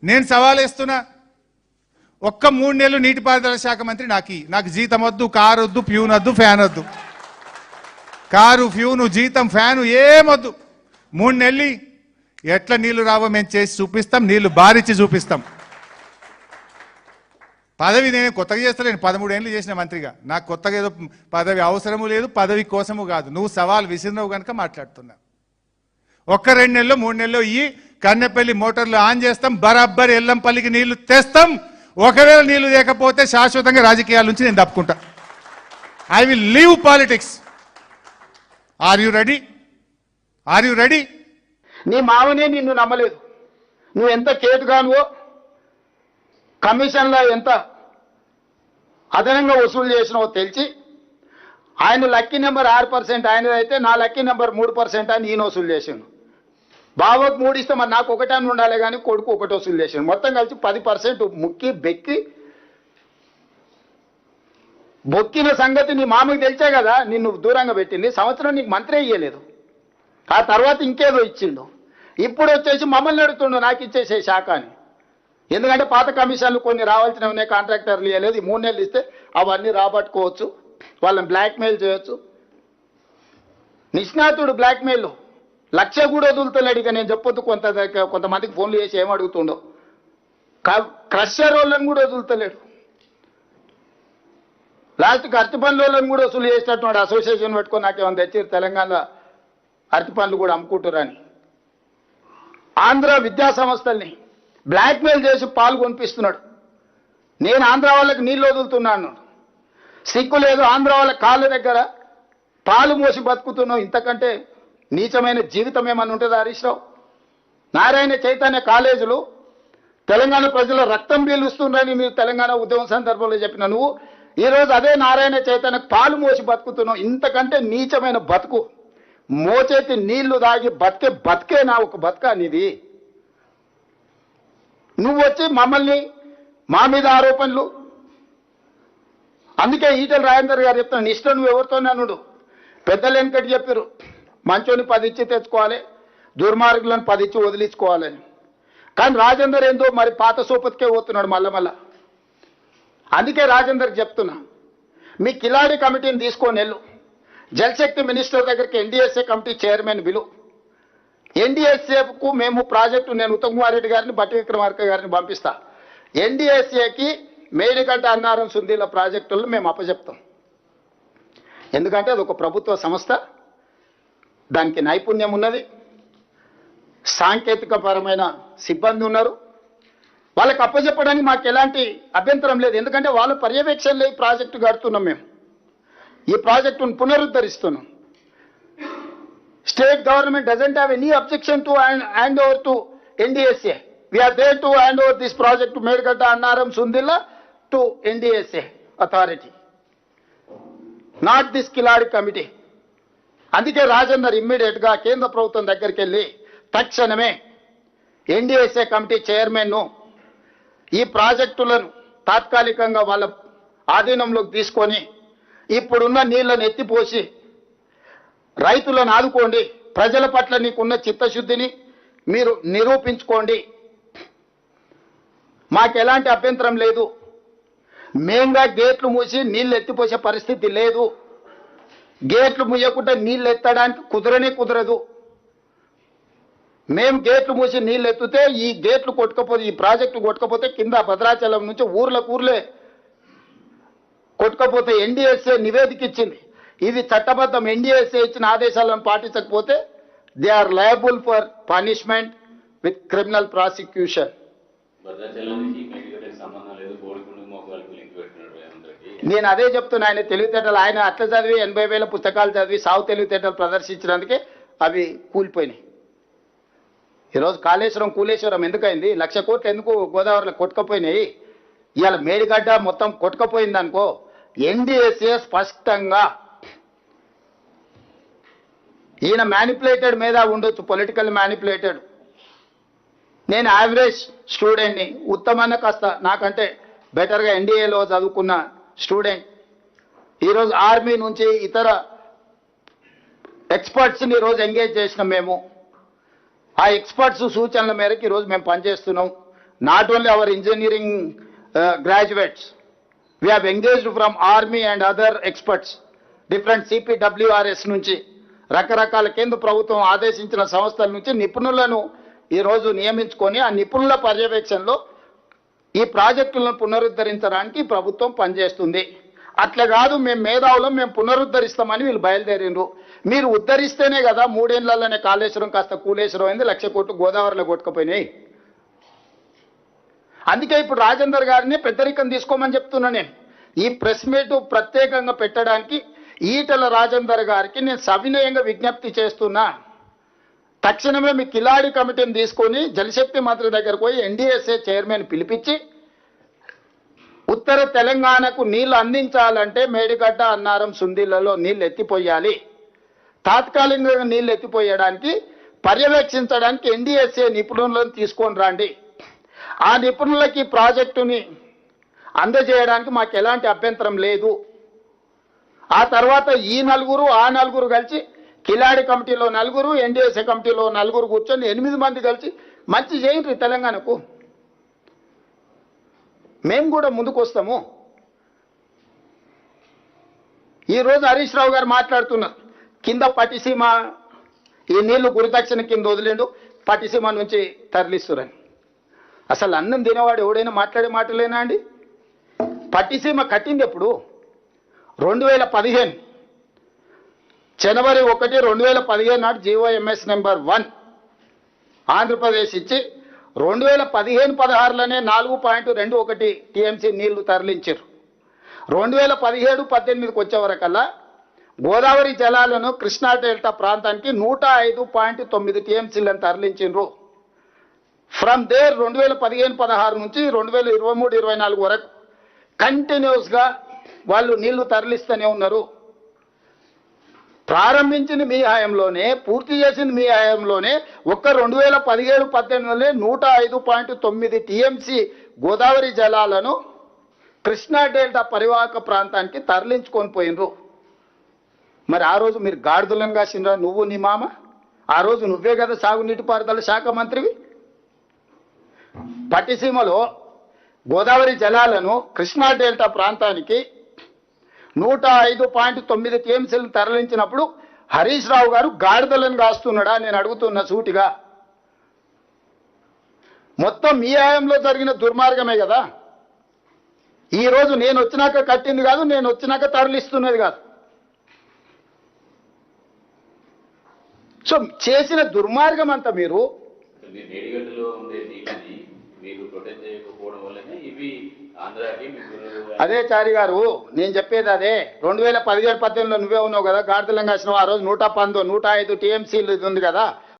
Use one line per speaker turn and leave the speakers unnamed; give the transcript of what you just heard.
నేను సవాల్ వేస్తున్నా, ఒక్క 3 నెలలు నీటిపారుదల శాఖ మంత్రి నాకు జీతం వద్దు, కారు వద్దు, ప్యూన్ వద్దు, ఫ్యాన్ వద్దు. కారు, ఫ్యూను, జీతం, ఫ్యాను ఏమొద్దు. 3 నెలలు ఎట్లా నీళ్లు రావో మేము చేసి చూపిస్తాం, నీళ్లు బారిచ్చి చూపిస్తాం. పదవి నేను కొత్తగా చేస్తలేను, 13 ఏళ్ళు చేసిన మంత్రిగా. నాకు కొత్తగా ఏదో పదవి అవసరము లేదు, పదవి కోసము కాదు. నువ్వు సవాల్ విసిరినవు కనుక మాట్లాడుతున్నా. ఒక్క 2 నెలలు 3 నెలలు కన్నెపల్లి మోటార్లు ఆన్ చేస్తాం, బరాబ్బర్ ఎల్లంపల్లికి నీళ్లు తెస్తాం. ఒకవేళ నీళ్లు లేకపోతే శాశ్వతంగా రాజకీయాల నుంచి నేను తప్పుకుంటా. I will leave politics. Are you ready? Are you ready?
నీ మావనే నిన్ను నమ్మలేదు. నువ్వు ఎంత కేటుగానువో, కమిషన్లో ఎంత అదనంగా వసూలు చేసినావో తెలిసి ఆయన లక్కీ నెంబర్ 6% ఆయనదైతే నా లక్కీ నెంబర్ 3% అని ఈయన వసూలు చేసాను. బావకు 3 ఇస్తే మరి నాకు 1 అని ఉండాలి, కానీ కొడుకు 1 వసూలు చేసాను. మొత్తం కలిసి 10% ముక్కి బెక్కి బొక్కిన సంగతి నీ మామకి తెలిసే కదా నిన్ను దూరంగా పెట్టింది. సంవత్సరం నీకు మంత్రి ఇయ్యలేదు, ఆ తర్వాత ఇంకేదో ఇచ్చిండు. ఇప్పుడు వచ్చేసి మమ్మల్ని అడుగుతుండు నాకు ఇచ్చేసే శాఖ అని. ఎందుకంటే పాత కమిషన్లు కొన్ని రావాల్సినవి ఉన్నాయి, కాంట్రాక్టర్లు ఇవ్వలేదు. ఈ 3 నెలలు ఇస్తే అవన్నీ రాబట్టుకోవచ్చు, వాళ్ళని బ్లాక్మెయిల్ చేయొచ్చు. నిష్ణాతుడు బ్లాక్మెయిల్ 1,00,000 కూడా వదులుతున్నాడు. ఇక నేను చెప్పొద్దు, కొంతమందికి ఫోన్లు చేసి ఏమడుగుతుండో. క్రషర్ వాళ్ళని కూడా వదులుతలేడు. లాస్ట్కి అరటి పండ్ల వాళ్ళని కూడా వసూలు చేసేటట్టున్నాడు. అసోసియేషన్ పెట్టుకొని నాకేమైనా తెచ్చారు తెలంగాణ అరటి పండ్లు కూడా అమ్ముకుంటారని. ఆంధ్ర విద్యా సంస్థల్ని బ్లాక్మెయిల్ చేసి పాలు కొనిపిస్తున్నాడు. నేను ఆంధ్ర వాళ్ళకి నీళ్ళు వదులుతున్నాను, సిగ్గు లేదు. ఆంధ్ర వాళ్ళ కాళ్ళ దగ్గర పాలు మోసి బతుకుతున్నావు. ఇంతకంటే నీచమైన జీవితం ఏమన్నా ఉంటుందా హరీష్ రావు? నారాయణ చైతన్య కాలేజీలు తెలంగాణ ప్రజల రక్తం పీలుస్తుందని మీరు తెలంగాణ ఉద్యమం సందర్భంలో చెప్పిన నువ్వు ఈరోజు అదే నారాయణ చైతన్య పాలు మోసి బతుకుతున్నావు. ఇంతకంటే నీచమైన బతుకు, మోచేతి నీళ్లు దాగి బతికే నా ఒక బతుక నీది. నువ్వు వచ్చి మమ్మల్ని మా మీద ఆరోపణలు. అందుకే ఈటెల రాజేందర్ గారు చెప్తాను, ఇష్టం నువ్వు ఎవరితోనే అనుడు. పెద్దలు వెనకటి చెప్పారు, మంచోని 10 ఇచ్చి తెచ్చుకోవాలి, దుర్మార్గులను 10 ఇచ్చి వదిలించుకోవాలని. కానీ రాజేందర్ ఏందో మరి పాత సోపతికే పోతున్నాడు మళ్ళా. అందుకే రాజేందర్కి చెప్తున్నా, మీ కిలాడి కమిటీని తీసుకొని వెళ్ళు, జలశక్తి మినిస్టర్ దగ్గరికి ఎన్డీఎస్ఏ కమిటీ చైర్మన్ బిలు. ఎన్డీఎస్ఏకు మేము ప్రాజెక్టు, నేను ఉత్తమ్ కుమార్ రెడ్డి గారిని బట్టి విక్రమార్క గారిని పంపిస్తా. ఎన్డీఎస్ఏకి మేడిగడ్డ అన్నారం సుందీల ప్రాజెక్టులను మేము అప్పచెప్తాం. ఎందుకంటే అది ఒక ప్రభుత్వ సంస్థ, దానికి నైపుణ్యం ఉన్నది, సాంకేతికపరమైన సిబ్బంది ఉన్నారు. వాళ్ళకి అప్పచెప్పడానికి మాకు ఎలాంటి అభ్యంతరం లేదు. ఎందుకంటే వాళ్ళ పర్యవేక్షణలో ఈ ప్రాజెక్టు కడుతున్నాం. మేము ఈ ప్రాజెక్టును పునరుద్ధరిస్తున్నాం. State government doesn't have any objection to hand over to NDSA. We are there to hand over this project to Medigadda Annaram Sundilla to NDSA authority, not this కిలాడి కమిటీ. అందుకే రాజేందర్ ఇమ్మీడియట్గా కేంద్ర ప్రభుత్వం దగ్గరికి వెళ్ళి తక్షణమే ఎన్డీఎస్ఏ కమిటీ చైర్మన్ను ఈ ప్రాజెక్టులను తాత్కాలికంగా వాళ్ళ ఆధీనంలోకి తీసుకొని ఇప్పుడున్న నీళ్లను ఎత్తిపోసి రైతులను ఆదుకోండి, ప్రజల పట్ల నీకున్న చిత్తశుద్ధిని మీరు నిరూపించుకోండి. మాకు ఎలాంటి అభ్యంతరం లేదు. మేంగా గేట్లు మూసి నీళ్ళు ఎత్తిపోసే పరిస్థితి లేదు. గేట్లు మూయకుండా నీళ్ళు ఎత్తడానికి కుదరదు. మేము గేట్లు మూసి నీళ్ళు ఎత్తితే ఈ గేట్లు కొట్టుకపోతే, ఈ ప్రాజెక్టు కొట్టుకపోతే కింద భద్రాచలం నుంచి ఊర్లే కొట్టుకపోతే ఎన్డీఎస్ఏ నివేదిక ఇచ్చింది. ఇది చట్టబద్ధం. ఎన్డీఎస్ఏ ఇచ్చిన ఆదేశాలను పాటించకపోతే they are liable for punishment with criminal prosecution. నేను అదే చెప్తున్నా, ఆయన తెలివితేటలు, ఆయన అట్లా చదివి 80,000 పుస్తకాలు చదివి సాగు తెలివితేటలు ప్రదర్శించడానికే అవి కూలిపోయినాయి. ఈరోజు కాళేశ్వరం కూలేశ్వరం ఎందుకైంది? 1,00,000 కోట్లు ఎందుకు గోదావరిలో కొట్టుకపోయినాయి? ఇవాళ మేడిగడ్డ మొత్తం కొట్టుకపోయింది అనుకో, ఎన్డీఎస్ఏ స్పష్టంగా ఈయన మ్యానిపులేటెడ్ మీద ఉండొచ్చు, పొలిటికల్ మ్యానిపులేటెడ్. నేను యావరేజ్ స్టూడెంట్ని, ఉత్తమన్న కాస్త నాకంటే బెటర్గా ఎన్డీఏలో చదువుకున్న స్టూడెంట్. ఈరోజు ఆర్మీ నుంచి ఇతర ఎక్స్పర్ట్స్ని ఈరోజు ఎంగేజ్ చేసినాం మేము. ఆ ఎక్స్పర్ట్స్ సూచనల మేరకు ఈరోజు మేము పనిచేస్తున్నాం. not only our engineering graduates, we have engaged from army and other experts, different CPWRS నుంచి రకరకాల కేంద్ర ప్రభుత్వం ఆదేశించిన సంస్థల నుంచి నిపుణులను ఈరోజు నియమించుకొని ఆ నిపుణుల పర్యవేక్షణలో ఈ ప్రాజెక్టులను పునరుద్ధరించడానికి ప్రభుత్వం పనిచేస్తుంది. అట్లా కాదు మేము మేధావులం మేము పునరుద్ధరిస్తామని వీళ్ళు బయలుదేరిండ్రు. మీరు ఉద్ధరిస్తేనే కదా 3 ఏళ్లలోనే కాళేశ్వరం కాస్త కూలేశ్వరం అయింది, 1,00,000 కోట్లు గోదావరిలో కొట్టుకుపోయినాయి. అందుకే ఇప్పుడు రాజేందర్ గారిని పెద్దరికం తీసుకోమని చెప్తున్నా. నేను ఈ ప్రెస్ మీట్ ప్రత్యేకంగా పెట్టడానికి ఈటల రాజేందర్ గారికి నేను సవినయంగా విజ్ఞప్తి చేస్తున్నా. తక్షణమే మీ కిలాడి కమిటీని తీసుకొని జలశక్తి మంత్రి దగ్గరకు పోయి NDSA చైర్మన్ పిలిపించి ఉత్తర తెలంగాణకు నీళ్లు అందించాలంటే మేడిగడ్డ, అన్నారం, సుందీలలో నీళ్లు ఎత్తిపోయాలి. తాత్కాలికంగా నీళ్లు ఎత్తిపోయడానికి పర్యవేక్షించడానికి NDSA నిపుణులను తీసుకొని రండి. ఆ నిపుణులకి ప్రాజెక్టుని అందజేయడానికి మాకు ఎలాంటి అభ్యంతరం లేదు. ఆ తర్వాత ఈ నలుగురు ఆ నలుగురు కలిసి కిలాడి కమిటీలో నలుగురు, NDSA కమిటీలో నలుగురు కూర్చొని 8 మంది కలిసి మంచి చేయండి తెలంగాణకు. మేము కూడా ముందుకు వస్తాము. ఈరోజు హరీష్ రావు గారు మాట్లాడుతున్నారు, కింద పట్టిసీమ ఈ నీళ్లు గురుదక్షిణ కింద వదిలేండు, పట్టిసీమ నుంచి తరలిస్తురని. అసలు అన్నం తినేవాడు ఎవడైనా మాట్లాడే మాటలేనా అండి? పట్టిసీమ కట్టింది ఎప్పుడు? 2015 జనవరి 1, 2015 నాడు GOMS నెంబర్ 1 ఆంధ్రప్రదేశ్ ఇచ్చి 2015-16లోనే 4.21 TMC నీళ్లు తరలించారు. 2017-18కి వచ్చే వరకల్లా గోదావరి జలాలను కృష్ణా డెల్టా ప్రాంతానికి 105.9 TMCలను తరలించారు. ఫ్రమ్ దేర్ 2015-16 నుంచి 2023-24 వరకు కంటిన్యూస్గా వాళ్ళు నీళ్లు తరలిస్తూనే ఉన్నారు. ప్రారంభించింది మీ హయాంలోనే, పూర్తి చేసింది మీ హయాంలోనే. ఒక్క 2017-18లోనే 105.9 TMC గోదావరి జలాలను కృష్ణా డెల్టా పరివాహక ప్రాంతానికి తరలించుకొని పోయినరు. మరి ఆ రోజు మీరు గాడిదలను కాసిండ్రా, నువ్వు నీ మామ? ఆ రోజు నువ్వే కదా సాగునీటి పారుదల శాఖ మంత్రివి. పట్టిసీమలో గోదావరి జలాలను కృష్ణా డెల్టా ప్రాంతానికి 105.9 TMCలను తరలించినప్పుడు హరీష్ రావు గారు గాడిదలను కాస్తున్నాడా? నేను అడుగుతున్న సూటిగా. మొత్తం మీ హయాంలో జరిగిన దుర్మార్గమే కదా. ఈరోజు నేను వచ్చినాక కట్టింది కాదు, నేను వచ్చినాక తరలిస్తున్నది కాదు. సో చేసిన దుర్మార్గం అంతా మీరు అదే చారి గారు, నేను చెప్పేది అదే. 2017-18లో నువ్వే ఉన్నావు కదా, గాడిదలం కాసినావు. ఆ రోజు 105 TMCలు ఉంది కదా.